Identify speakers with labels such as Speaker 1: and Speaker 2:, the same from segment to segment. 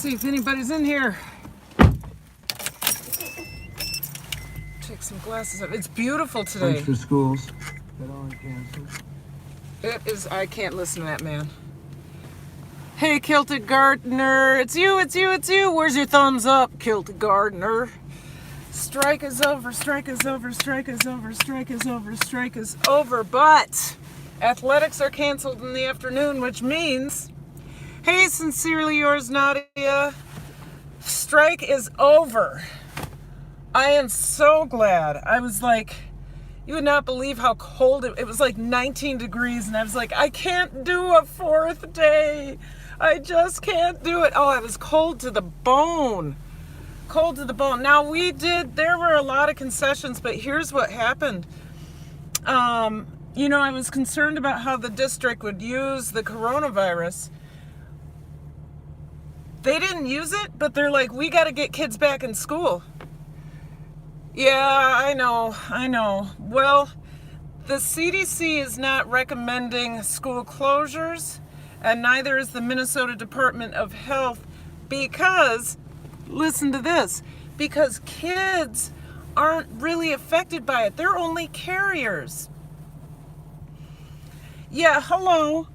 Speaker 1: see if anybody's in here. Take some glasses off. It's beautiful today.
Speaker 2: Lunch for schools. That all canceled.
Speaker 1: It is. I can't listen to that man. Hey, Kilted Gardener. It's you, it's you, it's you. Where's your thumbs up, Kilted Gardener? Strike is over, strike is over, strike is over, strike is over, strike is over. But athletics are canceled in the afternoon, which means, hey, sincerely yours, Nadia. Strike is over. I am so glad. I was like, you would not believe how cold it was, like 19 degrees, and I was like, I can't do a fourth day. I just can't do it. Oh, I was cold to the bone. Cold to the bone. Now there were a lot of concessions, but here's what happened. You know, I was concerned about how the district would use the coronavirus. They didn't use it, but they're like, we got to get kids back in school. Yeah, I know. Well, the CDC is not recommending school closures, and neither is the Minnesota Department of Health, because, listen to this, because kids aren't really affected by it. They're only carriers. Yeah, hello.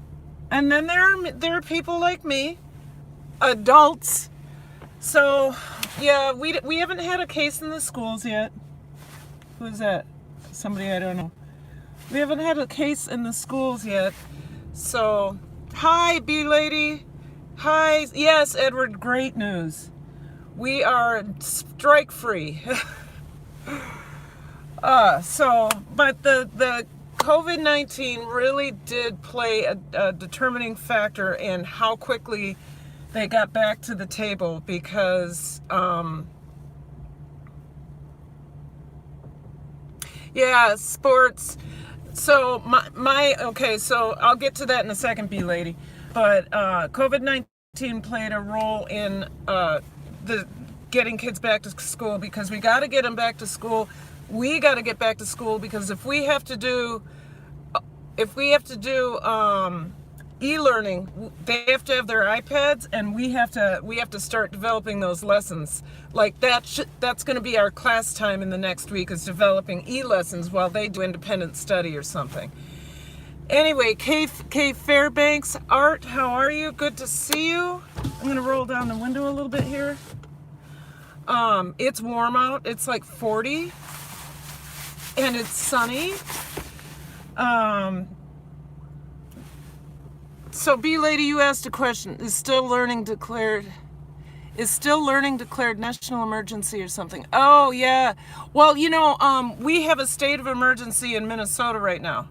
Speaker 1: And then there are people like me, adults. So, yeah, we haven't had a case in the schools yet. Who's that? Somebody I don't know. We haven't had a case in the schools yet. So, hi, B-Lady. Hi. Yes, Edward, great news. We are strike-free. But the COVID-19 really did play a determining factor in how quickly they got back to the table, because sports. So okay, so I'll get to that in a second, B lady. But COVID-19 played a role in the getting kids back to school, because we got to get them back to school. We got to get back to school, because if we have to do e-learning, they have to have their iPads, and we have to start developing those lessons. Like that's going to be our class time in the next week, is developing e-lessons while they do independent study or something. Anyway, Kay Fairbanks, Art, how are you? Good to see you. I'm going to roll down the window a little bit here. It's warm out. It's like 40, and it's sunny. So, B lady, you asked a question. Is still learning declared national emergency or something? Oh yeah. Well, you know, we have a state of emergency in Minnesota right now.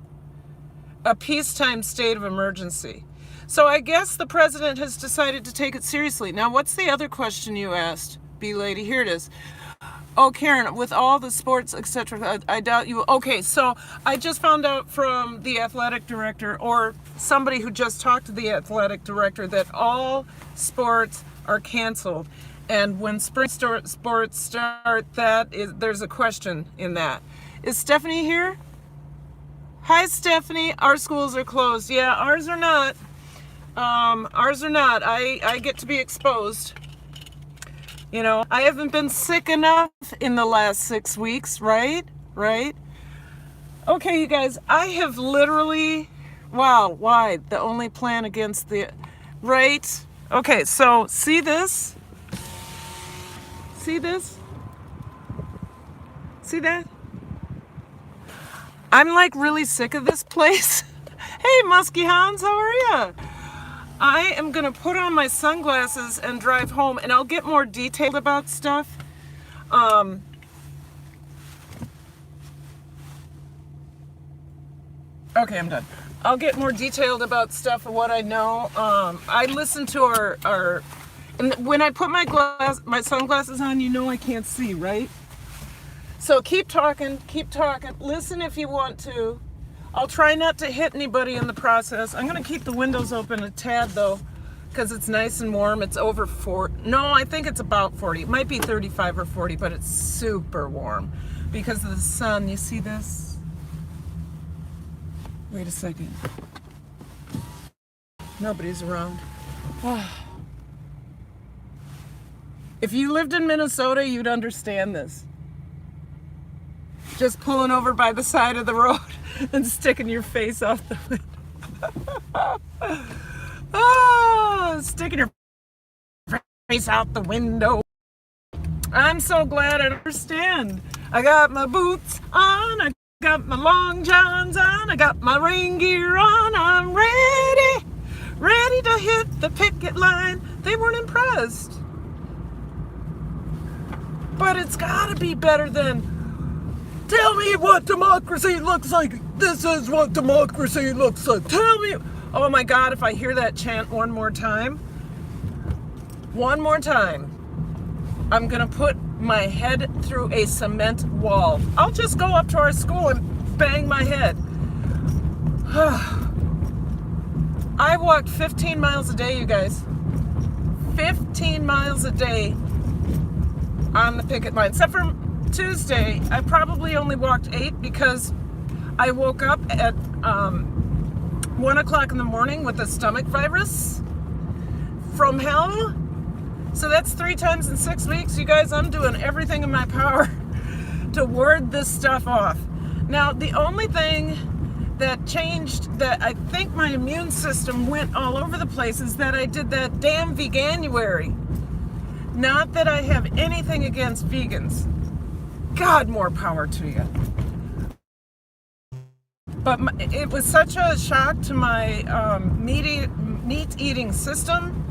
Speaker 1: A peacetime state of emergency. So I guess the president has decided to take it seriously. Now, what's the other question you asked, B lady? Here it is. Oh, Karen, with all the sports, etc., I doubt you. Okay, so I just found out from the athletic director, or somebody who just talked to the athletic director, that all sports are canceled. And when spring sports start, there's a question in that. Is Stephanie here? Hi, Stephanie. Our schools are closed. Yeah, ours are not. Ours are not. I get to be exposed. You know, I haven't been sick enough in the last 6 weeks, right? Okay, you guys, I have literally, wow, why? The only plan against the, right? Okay, so see this? See this? See that? I'm like really sick of this place. Hey, Musky Hans, how are you? I am going to put on my sunglasses and drive home, and I'll get more detailed about stuff. Okay, I'm done. I'll get more detailed about stuff and what I know. I listened to our and when I put my sunglasses on, you know I can't see, right? So keep talking. Listen if you want to. I'll try not to hit anybody in the process. I'm going to keep the windows open a tad, though, because it's nice and warm. It's over 40. No, I think it's about 40. It might be 35 or 40, but it's super warm because of the sun. You see this? Wait a second. Nobody's around. If you lived in Minnesota, you'd understand this. Just pulling over by the side of the road and sticking your face off the window. Oh, sticking your face out the window. I'm so glad I understand. I got my boots on, I got my long johns on, I got my rain gear on, I'm ready to hit the picket line. They weren't impressed. But it's gotta be better than, tell me what democracy looks like. This is what democracy looks like. Tell me. Oh my God, if I hear that chant one more time, I'm gonna put my head through a cement wall. I'll just go up to our school and bang my head. I walked 15 miles a day, you guys. 15 miles a day on the picket line. Except for Tuesday, I probably only walked 8 because I woke up at 1 o'clock in the morning with a stomach virus from hell. So that's 3 times in 6 weeks. You guys, I'm doing everything in my power to ward this stuff off. Now, the only thing that changed, that I think my immune system went all over the place, is that I did that damn veganuary. Not that I have anything against vegans. God, more power to you. But it was such a shock to my meat-eating system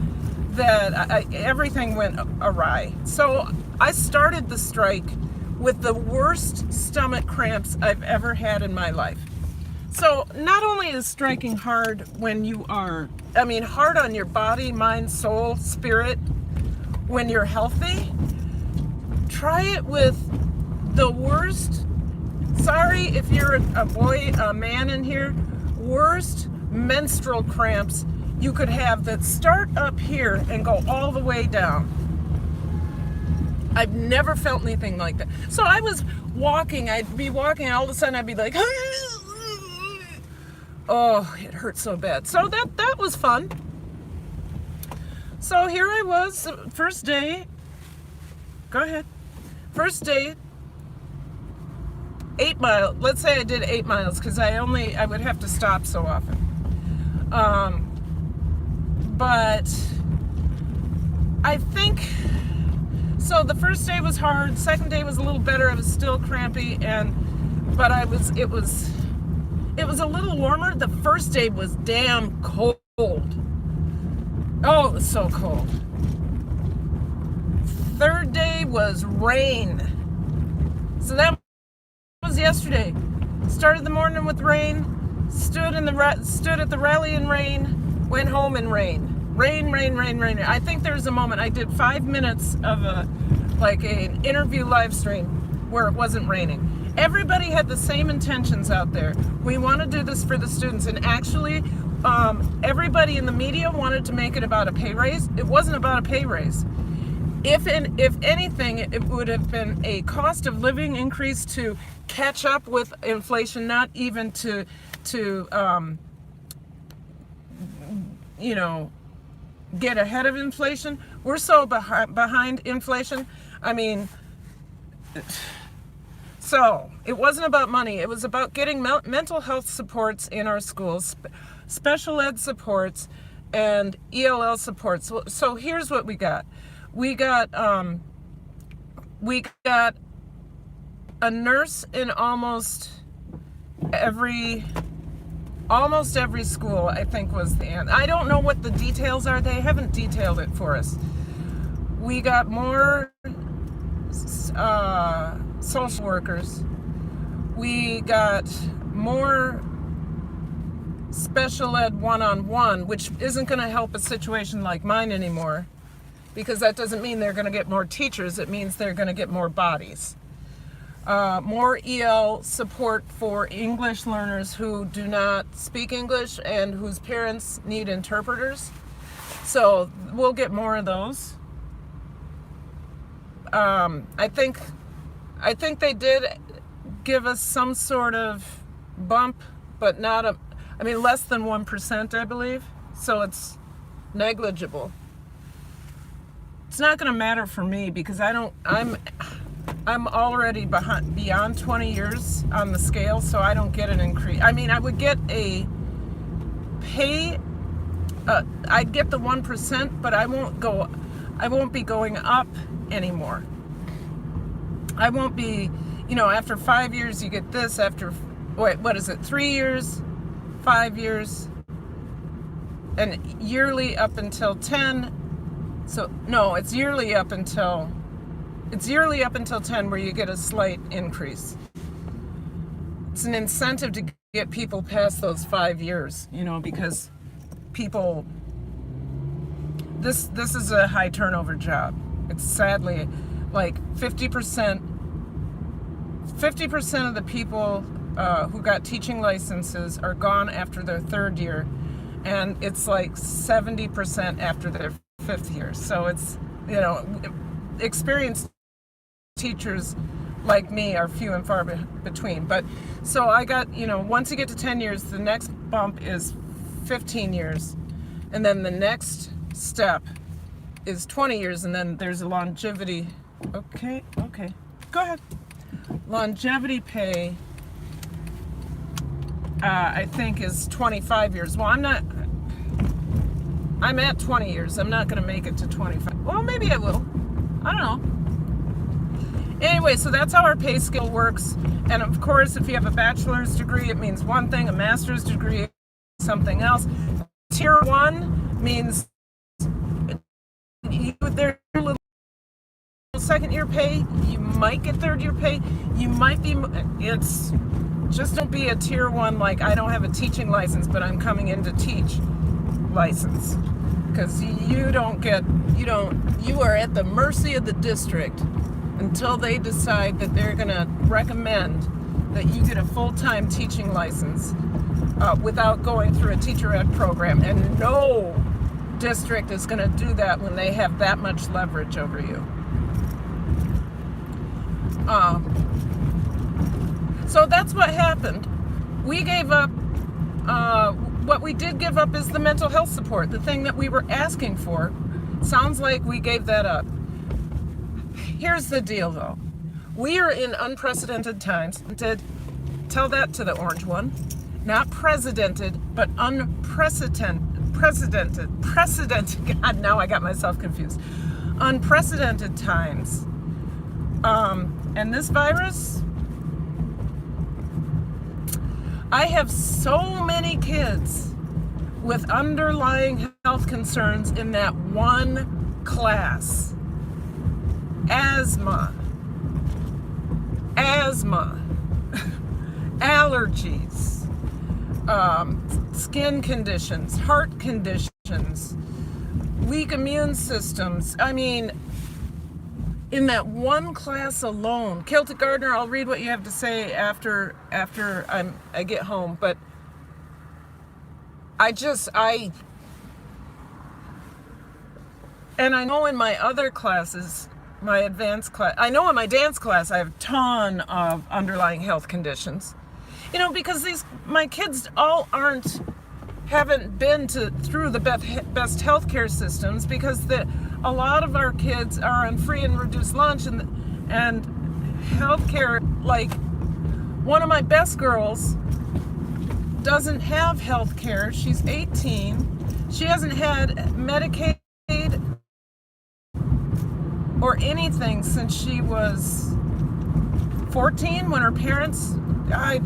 Speaker 1: that everything went awry. So I started the strike with the worst stomach cramps I've ever had in my life. So not only is striking hard when you are, hard on your body, mind, soul, spirit, when you're healthy, try it with the worst, sorry if you're a boy, a man in here, worst menstrual cramps you could have that start up here and go all the way down. I've never felt anything like that. So I was walking, I'd be walking, and all of a sudden I'd be like, oh, it hurt so bad. So that was fun. So here I was, first day. Go ahead. First day, 8 miles. Let's say I did 8 miles because I would have to stop so often. But I think, so the first day was hard. Second day was a little better. I was still crampy, but it was a little warmer. The first day was damn cold. Oh, it was so cold. Third day was rain. So that was yesterday. Started the morning with rain, stood at the rally in rain, went home in rain. Rain. I think there was a moment I did 5 minutes of an interview live stream where it wasn't raining. Everybody had the same intentions out there. We want to do this for the students, and actually everybody in the media wanted to make it about a pay raise. It wasn't about a pay raise. If anything, it would have been a cost of living increase to catch up with inflation, not even to get ahead of inflation. We're so behind inflation. So it wasn't about money. It was about getting mental health supports in our schools, special ed supports, and ELL supports. So here's what we got. We got a nurse in almost every school, I think was the end. I don't know what the details are. They haven't detailed it for us. We got more social workers. We got more special ed one-on-one, which isn't going to help a situation like mine anymore, because that doesn't mean they're going to get more teachers. It means they're going to get more bodies. More EL support for English learners who do not speak English and whose parents need interpreters. So we'll get more of those. I think they did give us some sort of bump, but not less than 1%, I believe. So it's negligible. it's not going to matter for me because I'm already beyond 20 years on the scale, so I don't get an increase. I mean, I would get a pay, I'd get the 1%, but I won't be going up anymore. I won't be, after 5 years you get this, after, what is it, 3 years, 5 years, and yearly up until 10. So, no, it's yearly up until 10 where you get a slight increase. It's an incentive to get people past those 5 years, because people, this is a high turnover job. It's sadly like 50% of the people who got teaching licenses are gone after their 3rd year, and it's like 70% after their 5th year. So it's, experienced teachers like me are few and far between. But so I got, once you get to 10 years, the next bump is 15 years. And then the next step is 20 years. And then there's a longevity. Okay. Go ahead. Longevity pay, I think, is 25 years. Well, I'm at 20 years. I'm not going to make it to 25. Well, maybe I will. I don't know. Anyway, so that's how our pay scale works. And of course, if you have a bachelor's degree, it means one thing. A master's degree, something else. Tier 1 means their little 2nd year pay. You might get 3rd year pay. You might be. It's just don't be a tier 1 like I don't have a teaching license, but I'm coming in to teach license, because you are at the mercy of the district until they decide that they're going to recommend that you get a full-time teaching license without going through a teacher ed program. And no district is going to do that when they have that much leverage over you. So that's what happened. We gave up. What we did give up is the mental health support, the thing that we were asking for. Sounds like we gave that up. Here's the deal, though. We are in unprecedented times. Tell that to the orange one. Not precedented, but unprecedented. God, now I got myself confused. Unprecedented times. And this virus, I have so many kids with underlying health concerns in that one class. Asthma, allergies, skin conditions, heart conditions, weak immune systems. I mean, in that one class alone. Kilta Gardner, I'll read what you have to say after I get home, but and I know in my other classes, my advanced class, I know in my dance class I have a ton of underlying health conditions. Because my kids all haven't been through the best healthcare systems, because a lot of our kids are on free and reduced lunch, and healthcare, like one of my best girls doesn't have healthcare. She's 18. She hasn't had Medicaid or anything since she was 14 when her parents died.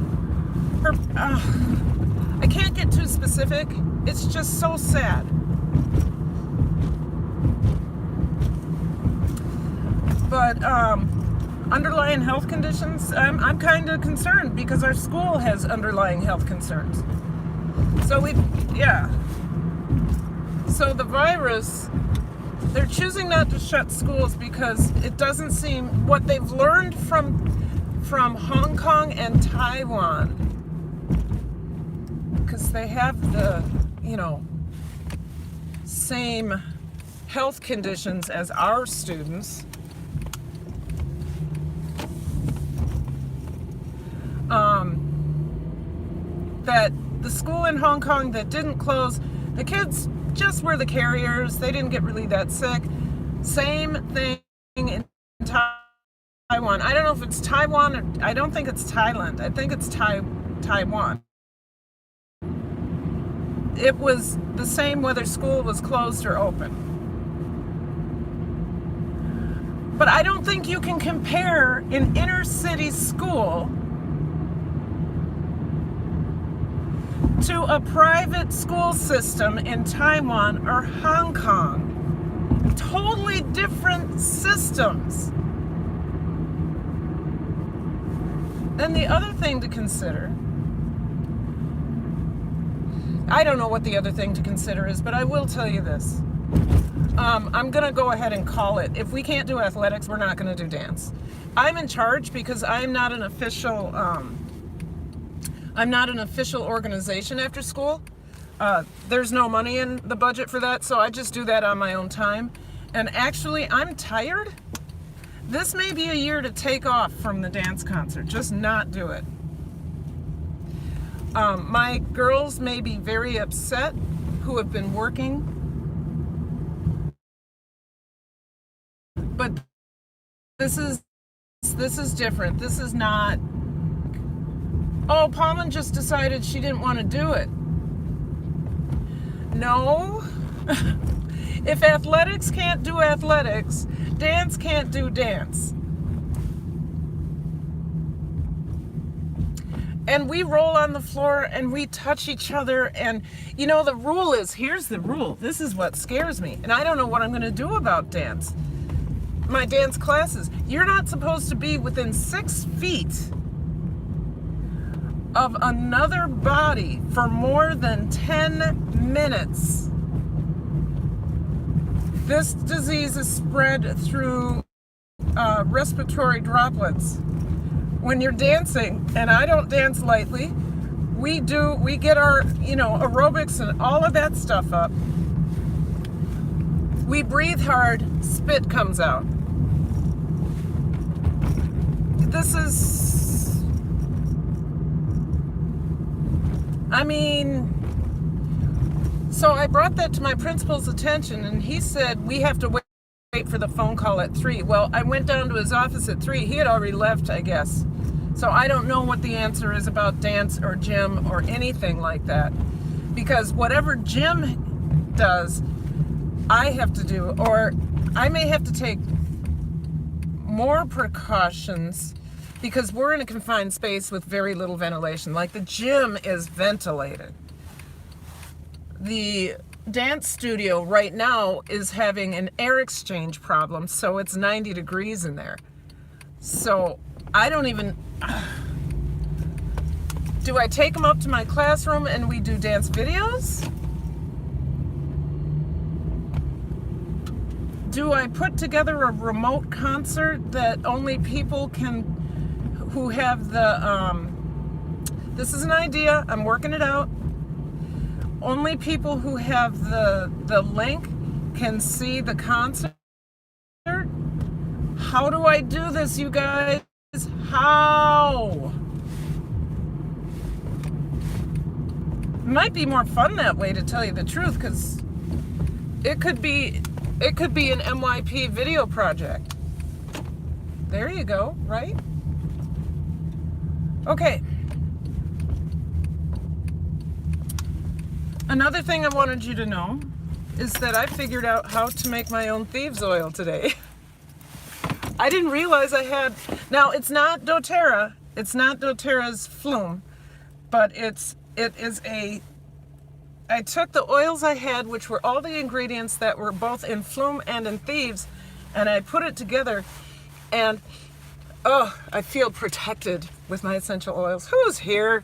Speaker 1: I can't get too specific. It's just so sad. But underlying health conditions, I'm kind of concerned because our school has underlying health concerns. So So the virus, they're choosing not to shut schools because it doesn't seem, what they've learned from Hong Kong and Taiwan, because they have the, same health conditions as our students. That the school in Hong Kong that didn't close, the kids just were the carriers. They didn't get really that sick. Same thing in Taiwan. I don't know if it's Taiwan or I don't think it's Thailand. I think it's Taiwan. It was the same whether school was closed or open. But I don't think you can compare an inner city school to a private school system in Taiwan or Hong Kong. Totally different systems. And the other thing to consider, I don't know what the other thing to consider is, but I will tell you this. I'm going to go ahead and call it. If we can't do athletics, we're not going to do dance. I'm in charge because I'm not an official organization after school. There's no money in the budget for that, so I just do that on my own time. And actually, I'm tired. This may be a year to take off from the dance concert. Just not do it. My girls may be very upset who have been working. But this is different. This is not, oh, Palman just decided she didn't want to do it. No. If athletics can't do athletics, dance can't do dance. And we roll on the floor and we touch each other. And, you know, the rule is, here's the rule. This is what scares me. And I don't know what I'm going to do about dance. My dance classes. You're not supposed to be within 6 feet of another body for more than 10 minutes. This disease is spread through respiratory droplets. When you're dancing, and I don't dance lightly, we get our, aerobics and all of that stuff up. We breathe hard, spit comes out. This is, so I brought that to my principal's attention, and he said, we have to wait for the phone call at 3. Well, I went down to his office at 3. He had already left, I guess. So I don't know what the answer is about dance or gym or anything like that. Because whatever gym does, I have to do, or I may have to take more precautions because we're in a confined space with very little ventilation. Like the gym is ventilated. The dance studio right now is having an air exchange problem, so it's 90 degrees in there. So I don't even, do I take them up to my classroom and we do dance videos? Do I put together a remote concert that only people who have this is an idea, I'm working it out. Only people who have the link can see the concert. How do I do this, you guys? How? It might be more fun that way, to tell you the truth, because it could be an MYP video project. There you go, right? Okay. Another thing I wanted you to know is that I figured out how to make my own thieves oil today. I didn't realize I had, now it's not doTERRA, it's not doTERRA's Flume, but I took the oils I had, which were all the ingredients that were both in Flume and in Thieves, and I put it together, and I feel protected with my essential oils. Who's here?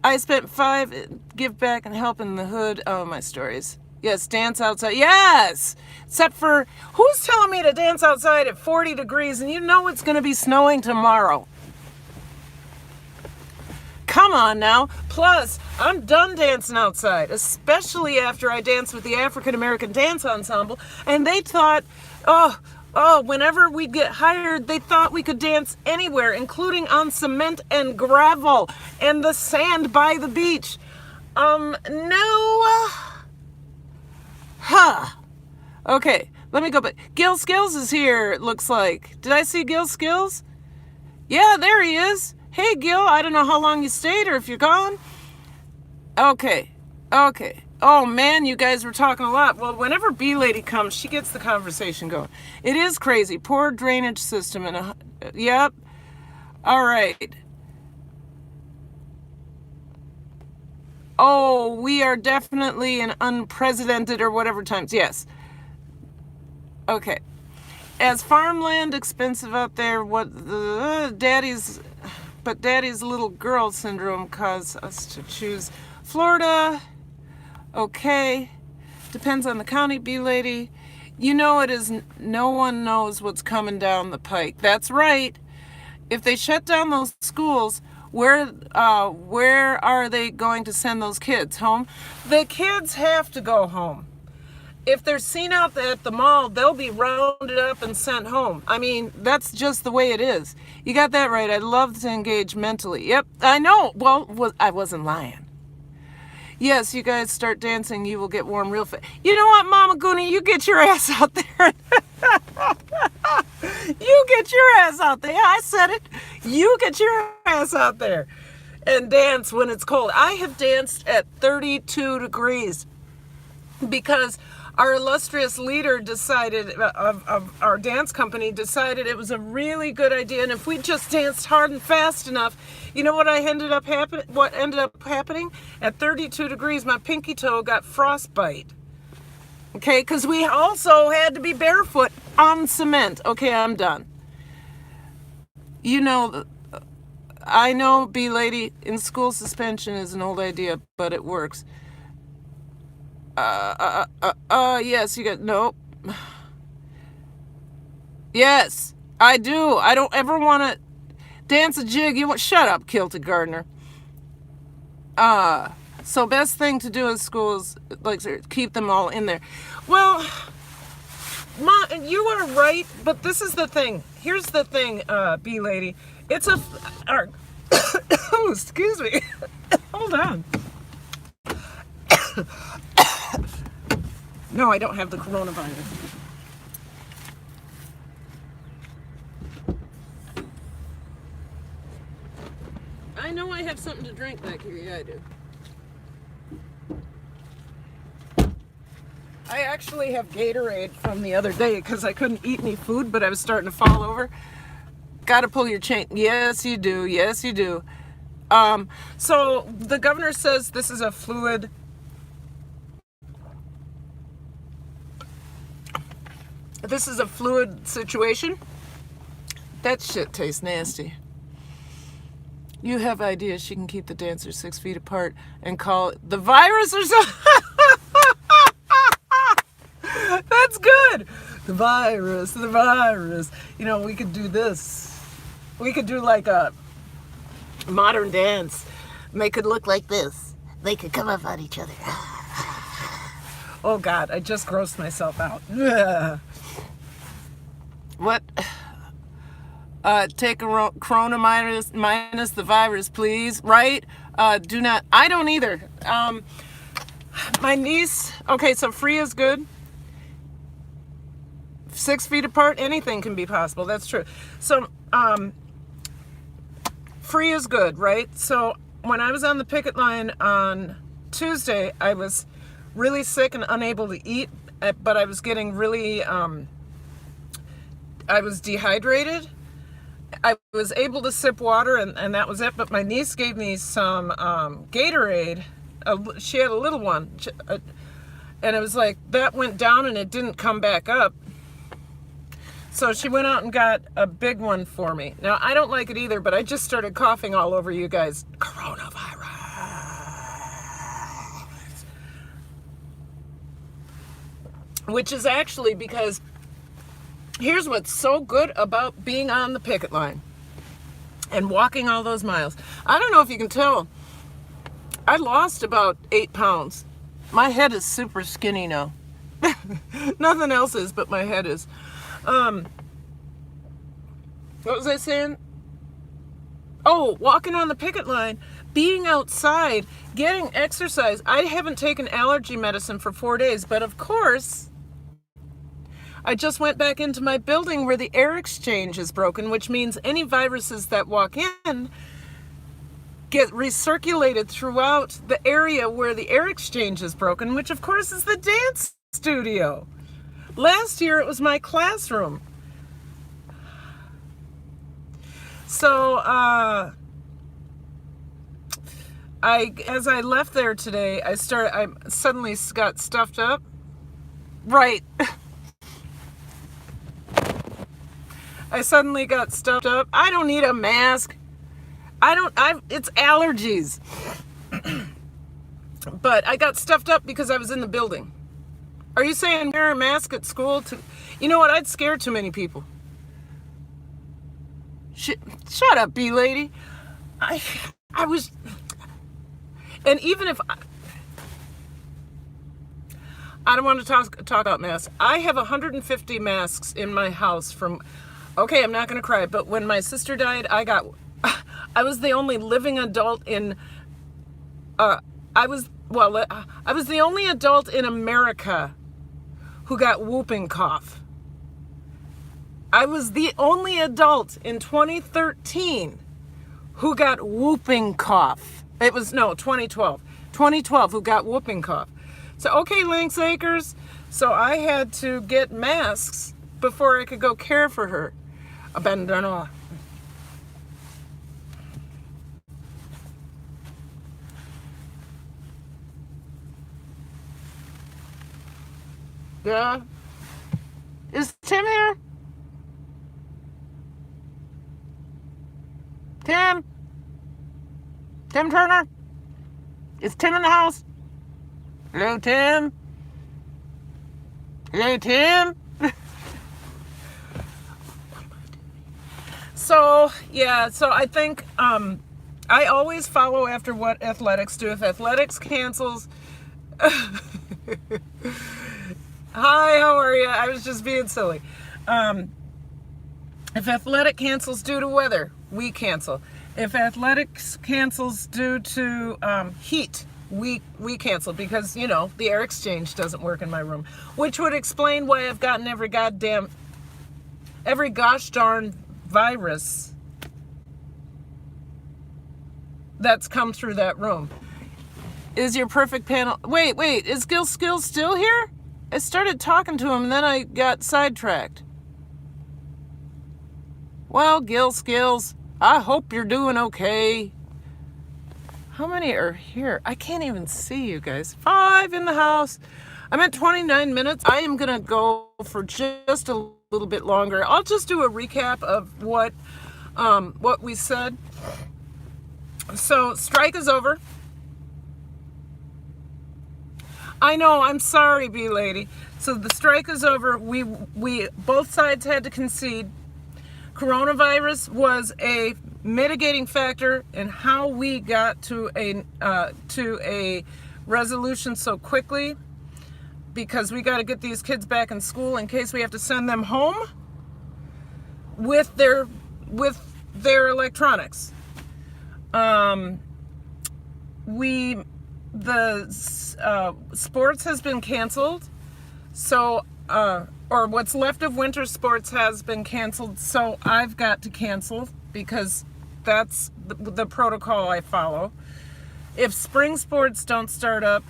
Speaker 1: I spent 5, give back and help in the hood. Oh, my stories. Yes, dance outside. Yes! Except for, who's telling me to dance outside at 40 degrees and you know it's going to be snowing tomorrow? Come on now. Plus, I'm done dancing outside, especially after I danced with the African American Dance Ensemble, and they thought, whenever we get hired, they thought we could dance anywhere, including on cement and gravel and the sand by the beach. No. Okay, let me go back. Gil Skills is here, it looks like. Did I see Gil Skills? Yeah, there he is. Hey, Gil, I don't know how long you stayed or if you're gone. Okay, okay. Oh, man, you guys were talking a lot. Well, whenever Bee Lady comes, she gets the conversation going. It is crazy. Poor drainage system. Yep. All right. Oh, we are definitely in unprecedented or whatever times. Yes. Okay. As farmland expensive out there, daddy's little girl syndrome caused us to choose Florida. Okay. Depends on the county, Bee Lady. You know it is, no one knows what's coming down the pike. That's right. If they shut down those schools, where are they going to send those kids? Home? The kids have to go home. If they're seen out at the mall, they'll be rounded up and sent home. I mean, that's just the way it is. You got that right. I love to engage mentally. Yep, I know. Well, I wasn't lying. Yes, you guys start dancing, you will get warm real fast. You know what, Mama Goonie? You get your ass out there. You get your ass out there. I said it. You get your ass out there and dance when it's cold. I have danced at 32 degrees because our illustrious leader decided, of our dance company, decided it was a really good idea. And if we just danced hard and fast enough, you know what ended up happening? At 32 degrees, my pinky toe got frostbite. Okay, because we also had to be barefoot on cement. Okay, I'm done. You know, I know, Bee Lady, in school suspension is an old idea, but it works. Yes, you got, nope. Yes, I do. I don't ever want to dance a jig. Shut up, Kilted Gardner. So best thing to do in school is, like, keep them all in there. Well, you are right, but this is the thing. Here's the thing, Bee Lady. It's oh, excuse me. Hold on. No, I don't have the coronavirus. I know I have something to drink back here. Yeah, I do. I actually have Gatorade from the other day because I couldn't eat any food, but I was starting to fall over. Got to pull your chain. Yes, you do. Yes, you do. So the governor says this is a fluid. This is a fluid situation. That shit tastes nasty. You have ideas. She can keep the dancers 6 feet apart and call it the virus or something. That's good. The virus, the virus. You know, we could do this. We could do like a modern dance. And they could look like this. They could come up on each other. Oh God, I just grossed myself out. What? Take a corona minus the virus, please. Right? Do not. I don't either. My niece. Okay, so free is good. 6 feet apart, anything can be possible. That's true. So, free is good, right? So when I was on the picket line on Tuesday, I was really sick and unable to eat, but I was getting really, I was dehydrated. I was able to sip water, and that was it. But my niece gave me some Gatorade. She had a little one, and it was like that went down and it didn't come back up. So she went out and got a big one for me. Now, I don't like it either, but I just started coughing all over you guys. Coronavirus. Which is actually because here's what's so good about being on the picket line and walking all those miles. I don't know if you can tell. I lost about 8 pounds. My head is super skinny now. Nothing else is, but my head is. What was I saying? Oh, walking on the picket line, being outside, getting exercise. I haven't taken allergy medicine for 4 days, but of course, I just went back into my building where the air exchange is broken, which means any viruses that walk in get recirculated throughout the area where the air exchange is broken, which of course is the dance studio. Last year it was my classroom. So as I left there today, I suddenly got stuffed up. Right. I suddenly got stuffed up. I don't need a mask. It's allergies. But I got stuffed up because I was in the building. Are you saying wear a mask at school? You know what? I'd scare too many people. Shut up, bee lady. I was, and even if I don't want to talk about masks. I have 150 masks in my house from. Okay, I'm not going to cry, but when my sister died, I was the only living adult in. I was the only adult in America who got whooping cough. I was the only adult in 2013 who got whooping cough. It was 2012. 2012 who got whooping cough. So okay, Lynx Acres. So I had to get masks before I could go care for her. Abandoned. Yeah. Is Tim here? Tim? Tim Turner? Is Tim in the house? Hello, Tim? Hello, Tim? So I think I always follow after what athletics do. If athletics cancels... Hi, how are you? I was just being silly. If athletic cancels due to weather, we cancel. If athletics cancels due to heat, we cancel because, the air exchange doesn't work in my room. Which would explain why I've gotten every gosh darn virus that's come through that room. Is your perfect panel... Wait, is Gil Skills still here? I started talking to him and then I got sidetracked. Well, Gil Skills, I hope you're doing okay. How many are here? I can't even see you guys. 5 in the house. I'm at 29 minutes. I am going to go for just a little bit longer. I'll just do a recap of what we said. So, strike is over. I know, I'm sorry, bee lady. So the strike is over. We both sides had to concede. Coronavirus was a mitigating factor in how we got to a resolution so quickly, because we got to get these kids back in school in case we have to send them home with their electronics. Sports has been canceled, so or what's left of winter sports has been canceled, so I've got to cancel because that's the protocol I follow. If spring sports don't start up,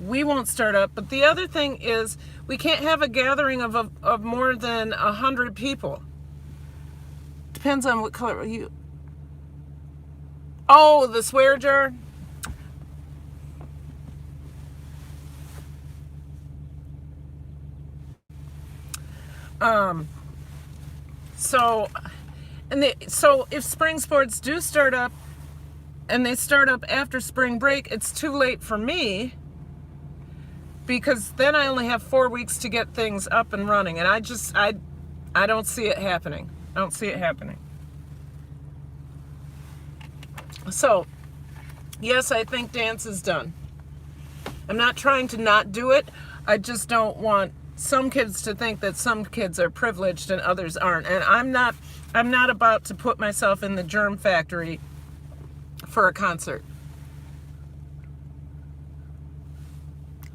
Speaker 1: we won't start up. But the other thing is we can't have a gathering of more than 100 people. Depends on what color you... Oh, the swear jar? So if spring sports do start up and they start up after spring break, it's too late for me because then I only have 4 weeks to get things up and running, and I don't see it happening. I don't see it happening. So, yes, I think dance is done. I'm not trying to not do it. I just don't want some kids to think that some kids are privileged and others aren't. And I'm not about to put myself in the germ factory for a concert.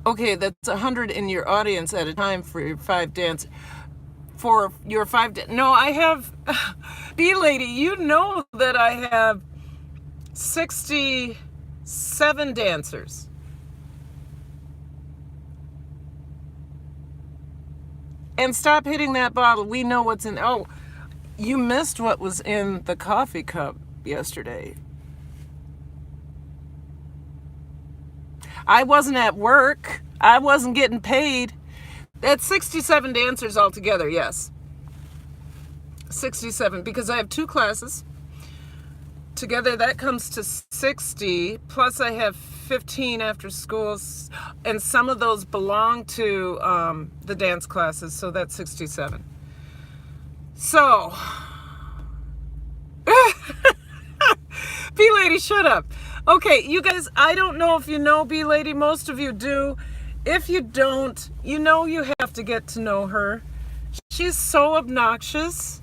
Speaker 1: Okay, that's 100 in your audience at a time for your 5 dance. for your 5 days. No, I have, Bee Lady, you know that I have 67 dancers. And stop hitting that bottle. We know what's in. Oh, you missed what was in the coffee cup yesterday. I wasn't at work. I wasn't getting paid. That's 67 dancers altogether, yes. 67, because I have 2 classes. Together that comes to 60, plus I have 15 after schools, and some of those belong to the dance classes, so that's 67. So, Bee Lady, shut up. Okay, you guys, I don't know if you know Bee Lady, most of you do. If you don't, you know you have to get to know her. She's so obnoxious.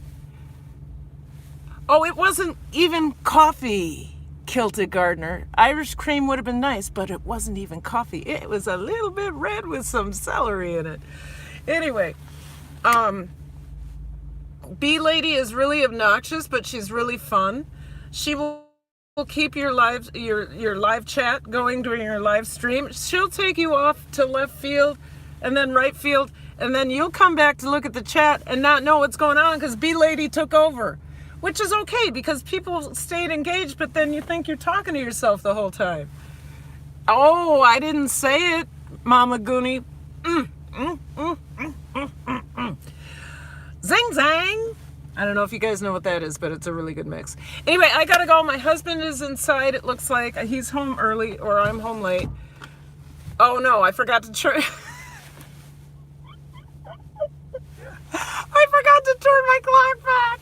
Speaker 1: Oh, it wasn't even coffee, Kilted Gardener. Irish cream would have been nice, but it wasn't even coffee. It was a little bit red with some celery in it. Anyway, Bee Lady is really obnoxious, but she's really fun. She will keep your live chat going during your live stream. She'll take you off to left field and then right field, and then you'll come back to look at the chat and not know what's going on because Bee Lady took over. Which is okay because people stayed engaged, but then you think you're talking to yourself the whole time. Oh, I didn't say it, Mama Goonie. Zing zang. I don't know if you guys know what that is, but it's a really good mix. Anyway, I gotta go. My husband is inside. It looks like he's home early or I'm home late. Oh no, I forgot to turn. I forgot to turn my clock back.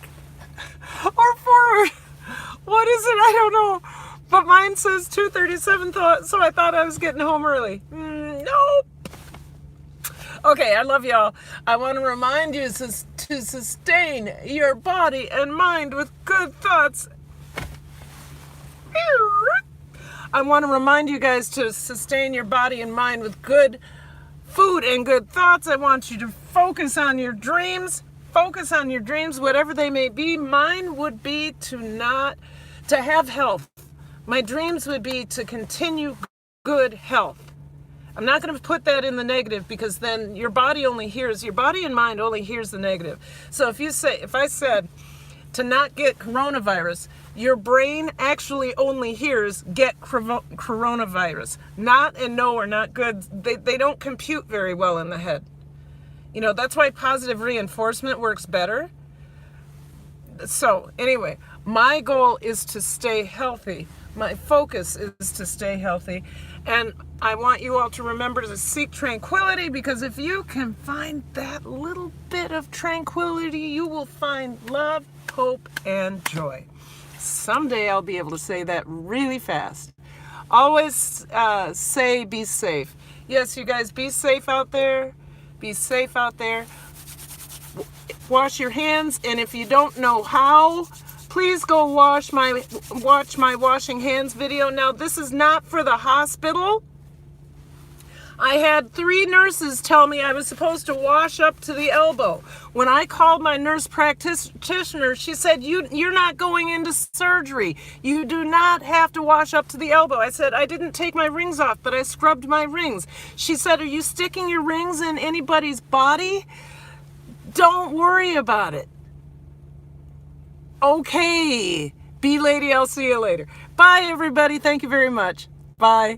Speaker 1: Or forward. What is it? I don't know. But mine says 2:37, so I thought I was getting home early. Nope. Okay, I love y'all. I want to remind you to sustain your body and mind with good thoughts. I want to remind you guys to sustain your body and mind with good food and good thoughts. I want you to focus on your dreams. Focus on your dreams, whatever they may be. Mine would be to have health. My dreams would be to continue good health. I'm not going to put that in the negative because then your body and mind only hears the negative. So if I said to not get coronavirus, your brain actually only hears get coronavirus. Not and no are not good. They don't compute very well in the head. You know, that's why positive reinforcement works better. So, anyway, my goal is to stay healthy. My focus is to stay healthy. And I want you all to remember to seek tranquility, because if you can find that little bit of tranquility, you will find love, hope, and joy. Someday I'll be able to say that really fast. Always say be safe. Yes, you guys, be safe out there. Be safe out there. Wash your hands, and if you don't know how, please go watch my washing hands video. Now, this is not for the hospital. I had 3 nurses tell me I was supposed to wash up to the elbow. When I called my nurse practitioner, she said, you're not going into surgery. You do not have to wash up to the elbow. I said, I didn't take my rings off, but I scrubbed my rings. She said, are you sticking your rings in anybody's body? Don't worry about it. Okay. Bee Lady, I'll see you later. Bye, everybody. Thank you very much. Bye.